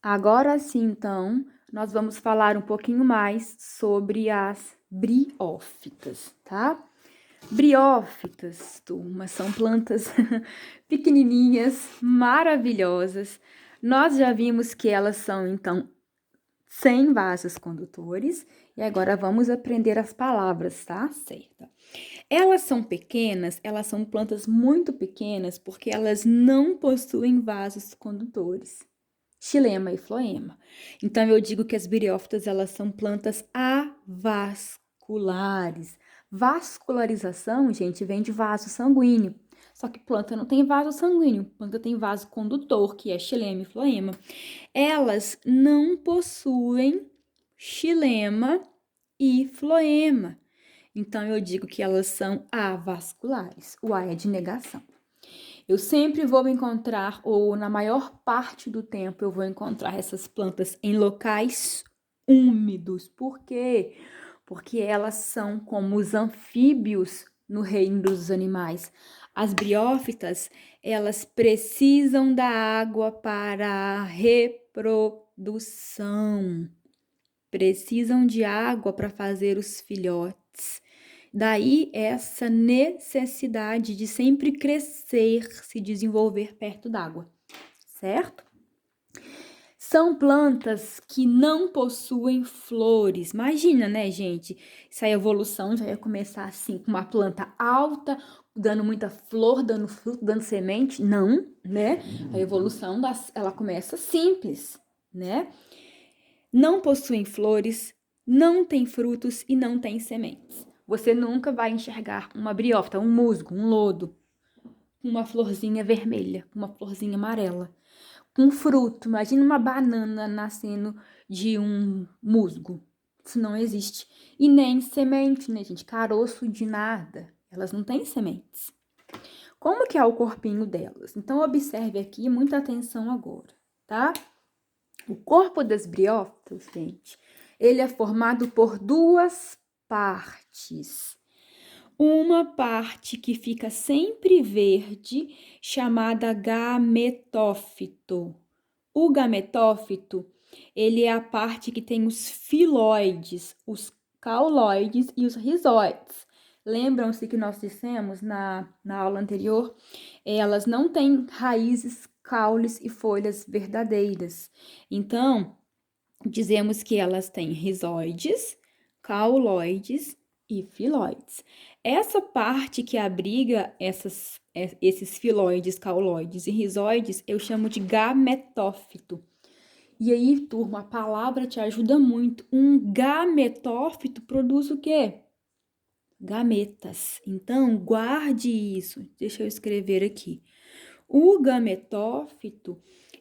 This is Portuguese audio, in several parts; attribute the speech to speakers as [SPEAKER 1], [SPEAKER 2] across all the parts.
[SPEAKER 1] Agora sim, então, nós vamos falar um pouquinho mais sobre as briófitas, tá? Briófitas, turma, são plantas pequenininhas, maravilhosas. Nós já vimos que elas são, então, sem vasos condutores. E agora vamos aprender as palavras, tá? Certo. Elas são pequenas, elas são plantas muito pequenas porque elas não possuem vasos condutores. Xilema e floema. Então eu digo que as briófitas elas são plantas avasculares. Vascularização, gente, vem de vaso sanguíneo. Só que planta não tem vaso sanguíneo, planta tem vaso condutor, que é xilema e floema. Elas não possuem xilema e floema. Então eu digo que elas são avasculares. O A é de negação. Eu sempre vou encontrar, ou na maior parte do tempo, eu vou encontrar essas plantas em locais úmidos. Por quê? Porque elas são como os anfíbios no reino dos animais. As briófitas, elas precisam da água para a reprodução. Precisam de água para fazer os filhotes. Daí essa necessidade de sempre crescer, se desenvolver perto d'água, certo? São plantas que não possuem flores. Imagina, né, gente? Se a evolução já ia começar assim, com uma planta alta, dando muita flor, dando fruto, dando semente. Não, né? A evolução, ela começa simples, né? Não possuem flores, não têm frutos e não têm sementes. Você nunca vai enxergar uma briófita, um musgo, um lodo, uma florzinha vermelha, uma florzinha amarela, um fruto. Imagina uma banana nascendo de um musgo. Isso não existe. E nem semente, né, gente? Caroço de nada. Elas não têm sementes. Como que é o corpinho delas? Então, observe aqui, muita atenção agora, tá? O corpo das briófitas, gente, ele é formado por duas partes. Uma parte que fica sempre verde, chamada gametófito. O gametófito, ele é a parte que tem os filóides, os cauloides e os rizóides. Lembram-se que nós dissemos na aula anterior? Elas não têm raízes, caules e folhas verdadeiras. Então, dizemos que elas têm rizóides, cauloides e filóides. Essa parte que abriga esses filóides, cauloides e rizóides, eu chamo de gametófito. E aí, turma, a palavra te ajuda muito. Um gametófito produz o quê? Gametas. Então, guarde isso. Deixa eu escrever aqui. O gametófito,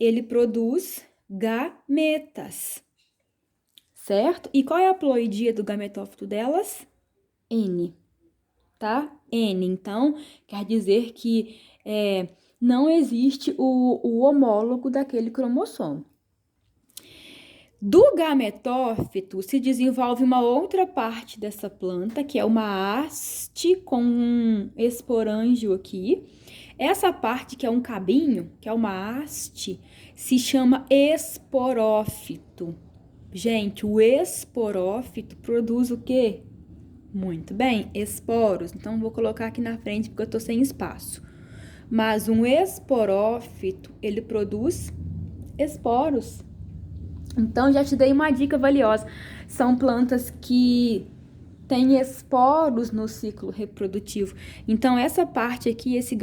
[SPEAKER 1] ele produz gametas, certo? E qual é a ploidia do gametófito delas? N, tá? N, então, quer dizer que não existe o homólogo daquele cromossomo. Do gametófito se desenvolve uma outra parte dessa planta, que é uma haste com um esporângio aqui. Essa parte que é um cabinho, que é uma haste, se chama esporófito. Gente, o esporófito produz o quê? Muito bem, esporos. Então, vou colocar aqui na frente porque eu tô sem espaço. Mas um esporófito, ele produz esporos. Então, já te dei uma dica valiosa. São plantas que têm esporos no ciclo reprodutivo. Então, essa parte aqui, esse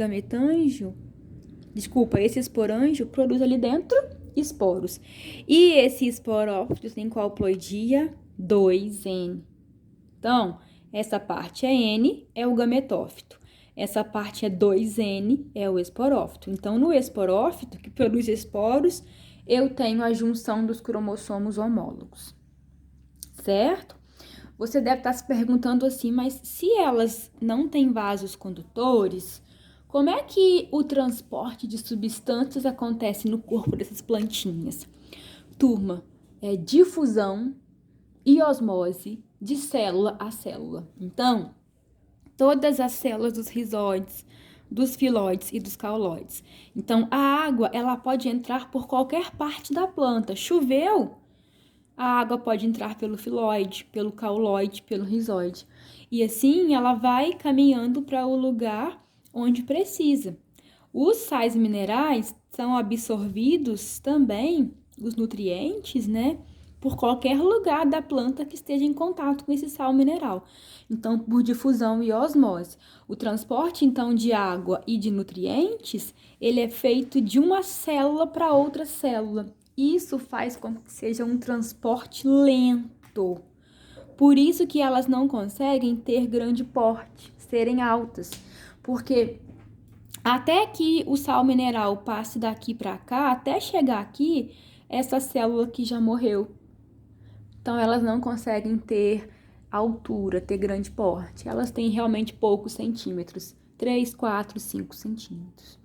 [SPEAKER 1] esse esporângio, produz ali dentro esporos. E esse esporófito tem qual ploidia? 2N. Então, essa parte é N, é o gametófito. Essa parte é 2N, é o esporófito. Então, no esporófito, que produz esporos, eu tenho a junção dos cromossomos homólogos, certo? Você deve estar se perguntando assim, mas se elas não têm vasos condutores, como é que o transporte de substâncias acontece no corpo dessas plantinhas? Turma, é difusão e osmose de célula a célula. Então, todas as células dos rizóides dos filóides e dos cauloides. Então, a água, ela pode entrar por qualquer parte da planta. Choveu, a água pode entrar pelo filóide, pelo cauloide, pelo rizoide. E assim, ela vai caminhando para o lugar onde precisa. Os sais minerais são absorvidos também, os nutrientes, né? Por qualquer lugar da planta que esteja em contato com esse sal mineral. Então, por difusão e osmose. O transporte, então, de água e de nutrientes, ele é feito de uma célula para outra célula. Isso faz com que seja um transporte lento. Por isso que elas não conseguem ter grande porte, serem altas. Porque até que o sal mineral passe daqui para cá, até chegar aqui, essa célula aqui já morreu. Então, elas não conseguem ter altura, ter grande porte. Elas têm realmente poucos centímetros, 3, 4, 5 centímetros.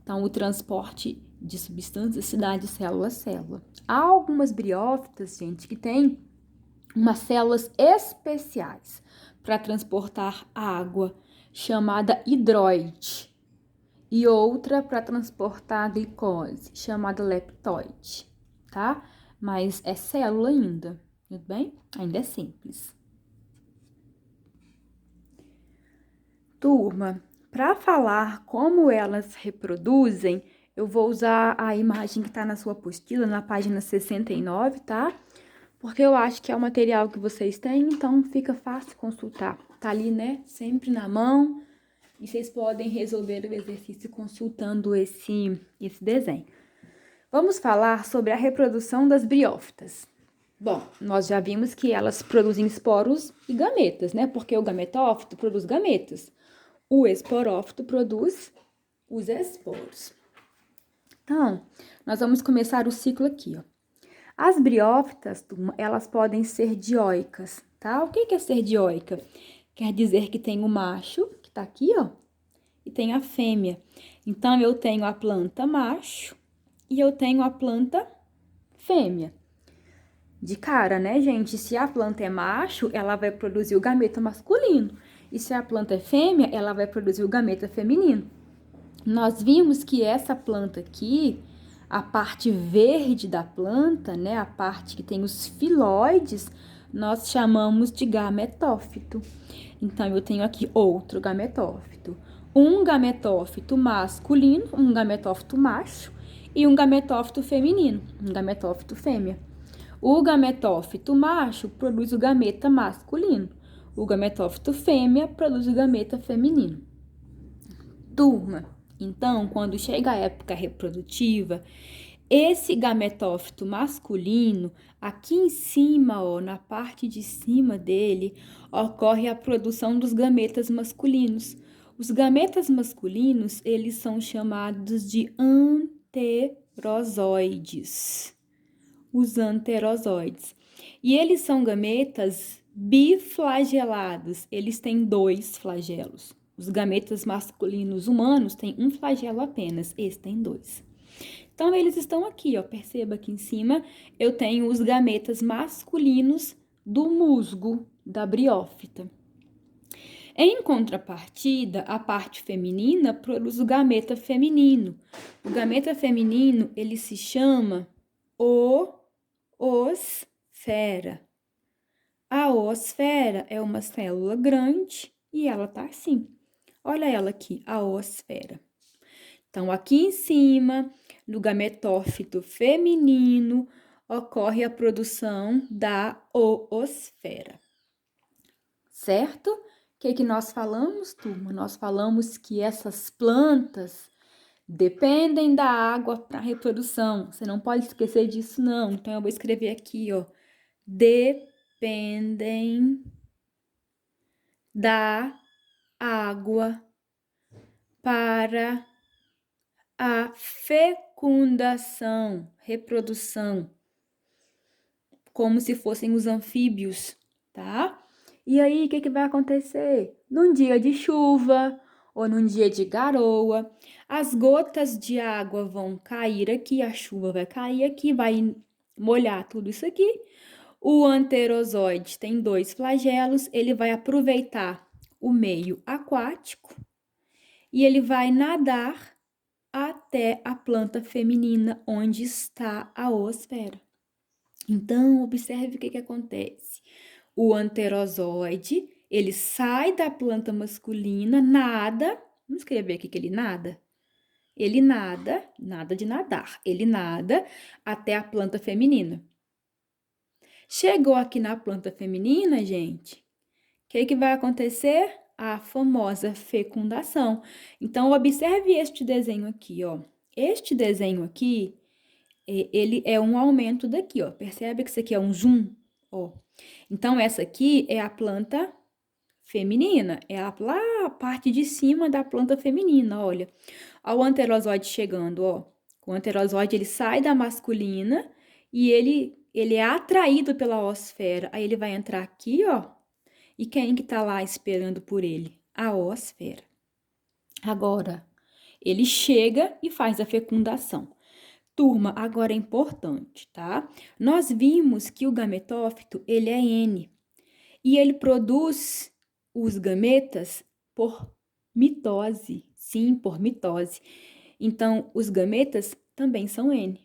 [SPEAKER 1] Então, o transporte de substâncias se dá de célula a célula. Há algumas briófitas, gente, que têm umas células especiais para transportar água, chamada hidroide, e outra para transportar a glicose, chamada leptoide, tá? Mas é célula ainda. Tudo bem? Ainda é simples. Turma, para falar como elas reproduzem, eu vou usar a imagem que está na sua apostila, na página 69, tá? Porque eu acho que é o material que vocês têm, então fica fácil consultar. Tá ali, né? Sempre na mão. E vocês podem resolver o exercício consultando esse desenho. Vamos falar sobre a reprodução das briófitas. Bom, nós já vimos que elas produzem esporos e gametas, né? Porque o gametófito produz gametas. O esporófito produz os esporos. Então, nós vamos começar o ciclo aqui, ó. As briófitas, elas podem ser dioicas, tá? O que é ser dioica? Quer dizer que tem o macho, que tá aqui, ó, e tem a fêmea. Então, eu tenho a planta macho e eu tenho a planta fêmea. De cara, né, gente? Se a planta é macho, ela vai produzir o gameta masculino. E se a planta é fêmea, ela vai produzir o gameta feminino. Nós vimos que essa planta aqui, a parte verde da planta, né, a parte que tem os filóides, nós chamamos de gametófito. Então, eu tenho aqui outro gametófito. Um gametófito masculino, um gametófito macho e um gametófito feminino, um gametófito fêmea. O gametófito macho produz o gameta masculino. O gametófito fêmea produz o gameta feminino. Turma, então, quando chega a época reprodutiva, esse gametófito masculino, aqui em cima, ó, na parte de cima dele, ocorre a produção dos gametas masculinos. Os gametas masculinos, eles são chamados de anterozoides. Os anterozoides. E eles são gametas biflagelados. Eles têm 2 flagelos. Os gametas masculinos humanos têm um flagelo apenas. Esse tem 2. Então, eles estão aqui, ó. Perceba aqui em cima, eu tenho os gametas masculinos do musgo da briófita. Em contrapartida, a parte feminina produz o gameta feminino. O gameta feminino, ele se chama oosfera. A oosfera é uma célula grande e ela tá assim. Olha ela aqui, a oosfera. Então, aqui em cima, no gametófito feminino, ocorre a produção da oosfera. Certo? O que nós falamos, turma? Nós falamos que essas plantas dependem da água para reprodução. Você não pode esquecer disso, não. Então, eu vou escrever aqui, ó. Dependem da água para a fecundação, reprodução, como se fossem os anfíbios, tá? E aí, o que vai acontecer? Num dia de chuva ou num dia de garoa, as gotas de água vão cair aqui, a chuva vai cair aqui, vai molhar tudo isso aqui. O anterozoide tem 2 flagelos, ele vai aproveitar o meio aquático e ele vai nadar até a planta feminina, onde está a oosfera. Então, observe o que acontece. O anterozoide, ele sai da planta masculina, nada. Vamos escrever aqui que ele nada? Ele nada, nada de nadar, ele nada até a planta feminina. Chegou aqui na planta feminina, gente, o que vai acontecer? A famosa fecundação. Então, observe este desenho aqui, ó. Este desenho aqui, ele é um aumento daqui, ó. Percebe que isso aqui é um zoom, ó. Então, essa aqui é a planta feminina, é lá a parte de cima da planta feminina, olha. Olha o anterozoide chegando, ó. O anterozoide, ele sai da masculina e ele é atraído pela oosfera. Aí ele vai entrar aqui, ó. E quem que tá lá esperando por ele? A oosfera. Agora, ele chega e faz a fecundação. Turma, agora é importante, tá? Nós vimos que o gametófito, ele é N. E ele produz os gametas por mitose. Sim, por mitose. Então, os gametas também são N.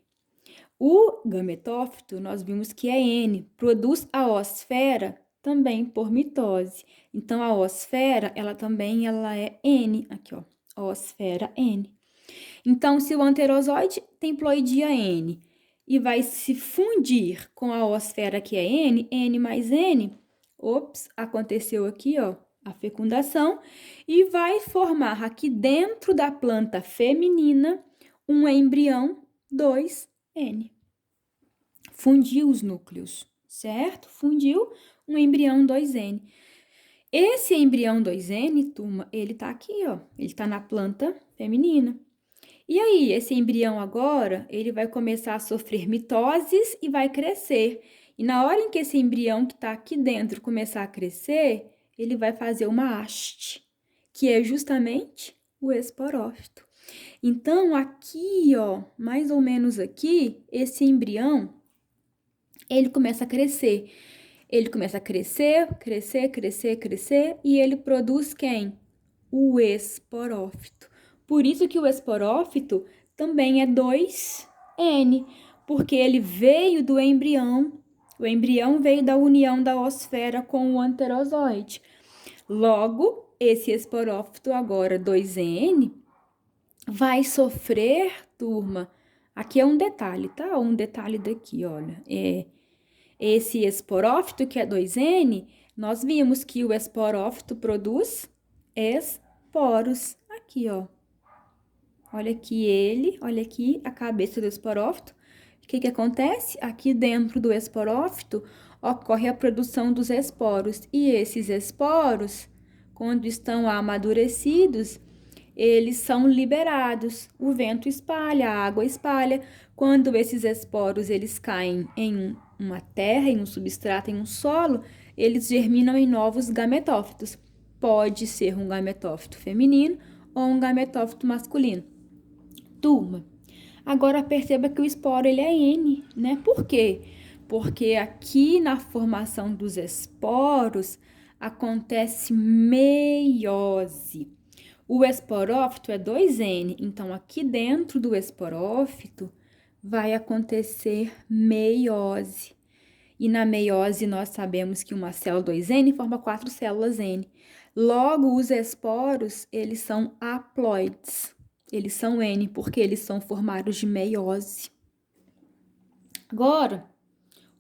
[SPEAKER 1] O gametófito, nós vimos que é N, produz a oosfera também por mitose. Então, a oosfera, ela também é N, aqui ó, oosfera N. Então, se o anterozoide tem ploidia N e vai se fundir com a oosfera que é N, N mais N, ops, aconteceu aqui, ó, a fecundação, e vai formar aqui dentro da planta feminina um embrião 2N. Fundiu os núcleos, certo? Fundiu um embrião 2N. Esse embrião 2N, turma, ele tá aqui, ó, ele tá na planta feminina. E aí, esse embrião agora, ele vai começar a sofrer mitoses e vai crescer. E na hora em que esse embrião que está aqui dentro começar a crescer, ele vai fazer uma haste, que é justamente o esporófito. Então, aqui, ó, mais ou menos aqui, esse embrião, ele começa a crescer. Ele começa a crescer, crescer, crescer, crescer, e ele produz quem? O esporófito. Por isso que o esporófito também é 2N, porque ele veio do embrião. O embrião veio da união da oosfera com o anterozoide. Logo, esse esporófito agora 2N vai sofrer, turma. Aqui é um detalhe, tá? Um detalhe daqui, olha. Esse esporófito, que é 2N, nós vimos que o esporófito produz esporos. Aqui, ó. Olha aqui olha aqui a cabeça do esporófito. O que acontece? Aqui dentro do esporófito ocorre a produção dos esporos. E esses esporos, quando estão amadurecidos, eles são liberados. O vento espalha, a água espalha. Quando esses esporos eles caem em uma terra, em um substrato, em um solo, eles germinam em novos gametófitos. Pode ser um gametófito feminino ou um gametófito masculino. Turma, agora perceba que o esporo ele é N, né? Por quê? Porque aqui na formação dos esporos acontece meiose. O esporófito é 2N, então aqui dentro do esporófito vai acontecer meiose. E na meiose nós sabemos que uma célula 2N forma 4 células N. Logo, os esporos, eles são haploides. Eles são N porque eles são formados de meiose. Agora,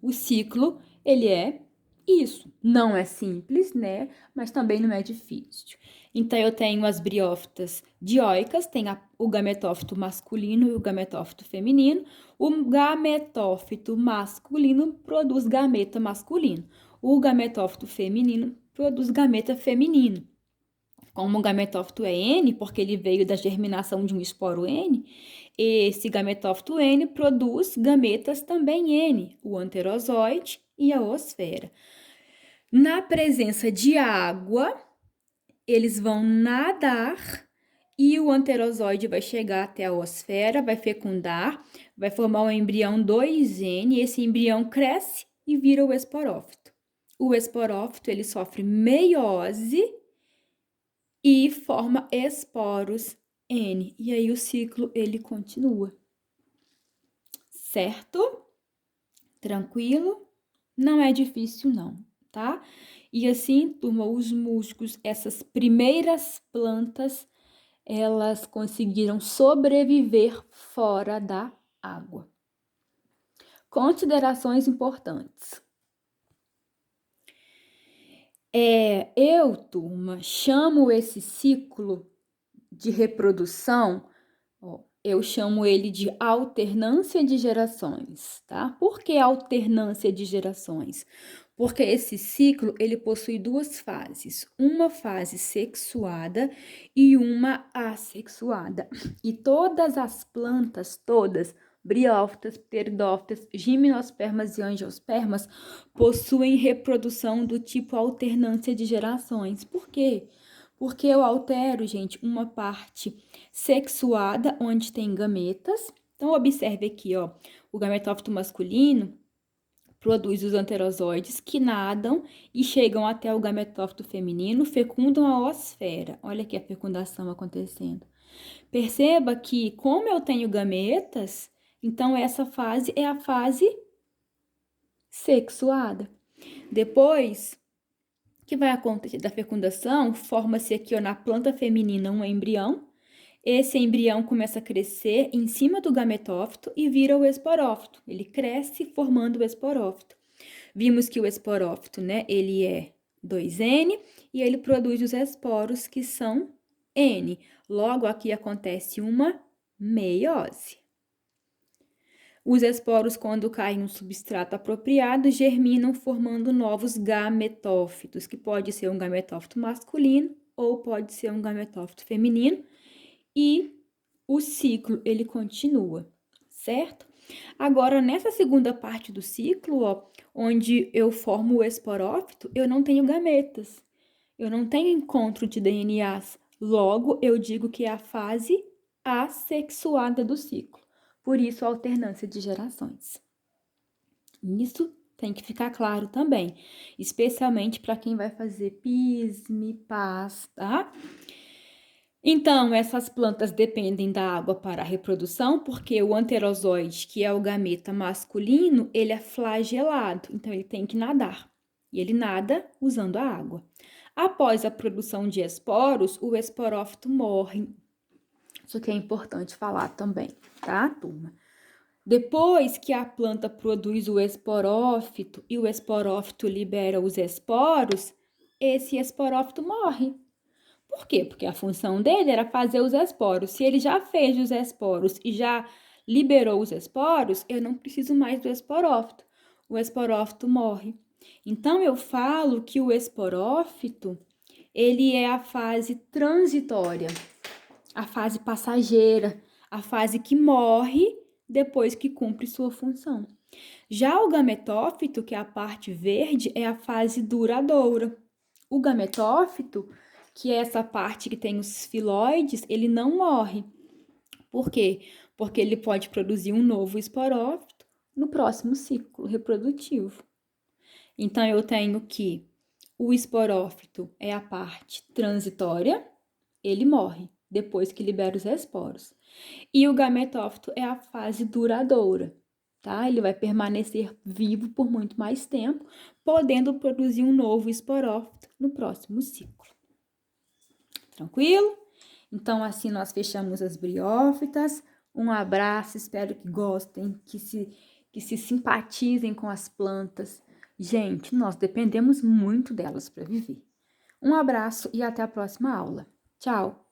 [SPEAKER 1] o ciclo, ele é isso. Não é simples, né? Mas também não é difícil. Então, eu tenho as briófitas dioicas, tem o gametófito masculino e o gametófito feminino. O gametófito masculino produz gameta masculino. O gametófito feminino produz gameta feminino. Como o gametófito é N, porque ele veio da germinação de um esporo N, esse gametófito N produz gametas também N, o anterozoide e a oosfera. Na presença de água, eles vão nadar e o anterozoide vai chegar até a oosfera, vai fecundar, vai formar um embrião 2N, e esse embrião cresce e vira o esporófito. O esporófito, ele sofre meiose e forma esporos N. E aí o ciclo ele continua. Certo? Tranquilo? Não é difícil não, tá? E assim, turma, os musgos, essas primeiras plantas, elas conseguiram sobreviver fora da água. Considerações importantes. Eu, turma, chamo esse ciclo de reprodução, eu chamo ele de alternância de gerações, tá? Por que alternância de gerações? Porque esse ciclo, ele possui duas fases, uma fase sexuada e uma assexuada. E todas as plantas, todas, briófitas, pteridófitas, gimnospermas e angiospermas, possuem reprodução do tipo alternância de gerações. Por quê? Porque eu altero, gente, uma parte sexuada, onde tem gametas. Então, observe aqui, ó, o gametófito masculino produz os anterozoides que nadam e chegam até o gametófito feminino, fecundam a oosfera. Olha aqui a fecundação acontecendo. Perceba que, como eu tenho gametas, então essa fase é a fase sexuada. Depois que vai acontecer da fecundação, forma-se aqui ó, na planta feminina um embrião. Esse embrião começa a crescer em cima do gametófito e vira o esporófito. Ele cresce formando o esporófito. Vimos que o esporófito, né, ele é 2N e ele produz os esporos que são N. Logo, aqui acontece uma meiose. Os esporos, quando caem no substrato apropriado, germinam formando novos gametófitos, que pode ser um gametófito masculino ou pode ser um gametófito feminino, e o ciclo ele continua, certo? Agora, nessa segunda parte do ciclo, ó, onde eu formo o esporófito, eu não tenho gametas, eu não tenho encontro de DNAs, logo eu digo que é a fase assexuada do ciclo. Por isso, a alternância de gerações. Isso tem que ficar claro também, especialmente para quem vai fazer PISM, PAS, tá? Então, essas plantas dependem da água para a reprodução, porque o anterozoide, que é o gameta masculino, ele é flagelado, então ele tem que nadar. E ele nada usando a água. Após a produção de esporos, o esporófito morre. Isso aqui é importante falar também, tá, turma? Depois que a planta produz o esporófito e o esporófito libera os esporos, esse esporófito morre. Por quê? Porque a função dele era fazer os esporos. Se ele já fez os esporos e já liberou os esporos, eu não preciso mais do esporófito. O esporófito morre. Então, eu falo que o esporófito, ele é a fase transitória, a fase passageira, a fase que morre depois que cumpre sua função. Já o gametófito, que é a parte verde, é a fase duradoura. O gametófito, que é essa parte que tem os filóides, ele não morre. Por quê? Porque ele pode produzir um novo esporófito no próximo ciclo reprodutivo. Então, eu tenho que o esporófito é a parte transitória, ele morre depois que libera os esporos. E o gametófito é a fase duradoura, tá? Ele vai permanecer vivo por muito mais tempo, podendo produzir um novo esporófito no próximo ciclo. Tranquilo? Então, assim nós fechamos as briófitas. Um abraço, espero que gostem, que se simpatizem com as plantas. Gente, nós dependemos muito delas para viver. Um abraço e até a próxima aula. Tchau!